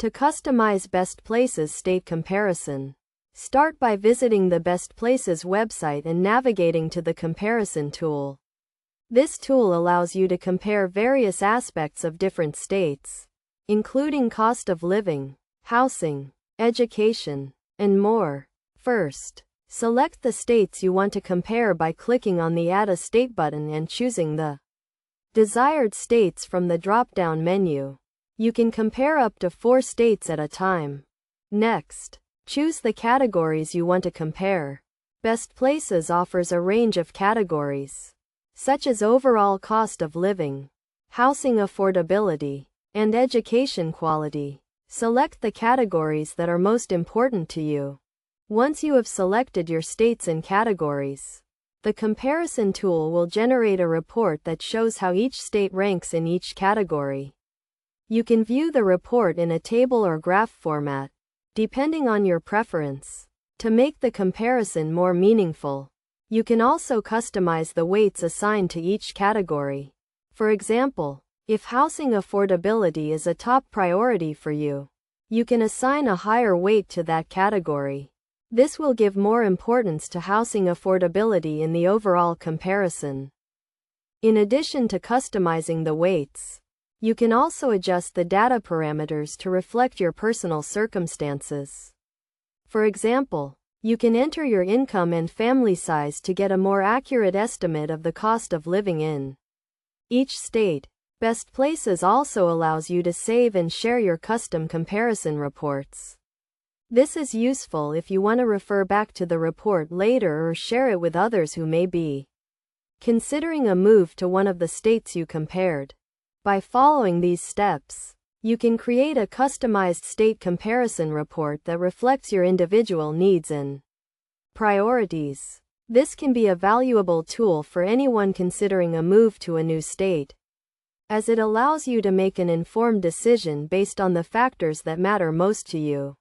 To customize BestPlaces state comparison, start by visiting the BestPlaces website and navigating to the comparison tool. This tool allows you to compare various aspects of different states, including cost of living, housing, education, and more. First, select the states you want to compare by clicking on the Add a State button and choosing the desired states from the drop-down menu. You can compare up to 4 states at a time. Next, choose the categories you want to compare. BestPlaces offers a range of categories, such as overall cost of living, housing affordability, and education quality. Select the categories that are most important to you. Once you have selected your states and categories, the comparison tool will generate a report that shows how each state ranks in each category. You can view the report in a table or graph format, depending on your preference. To make the comparison more meaningful, you can also customize the weights assigned to each category. For example, if housing affordability is a top priority for you, you can assign a higher weight to that category. This will give more importance to housing affordability in the overall comparison. In addition to customizing the weights, you can also adjust the data parameters to reflect your personal circumstances. For example, you can enter your income and family size to get a more accurate estimate of the cost of living in each state. BestPlaces also allows you to save and share your custom comparison reports. This is useful if you want to refer back to the report later or share it with others who may be considering a move to one of the states you compared. By following these steps, you can create a customized state comparison report that reflects your individual needs and priorities. This can be a valuable tool for anyone considering a move to a new state, as it allows you to make an informed decision based on the factors that matter most to you.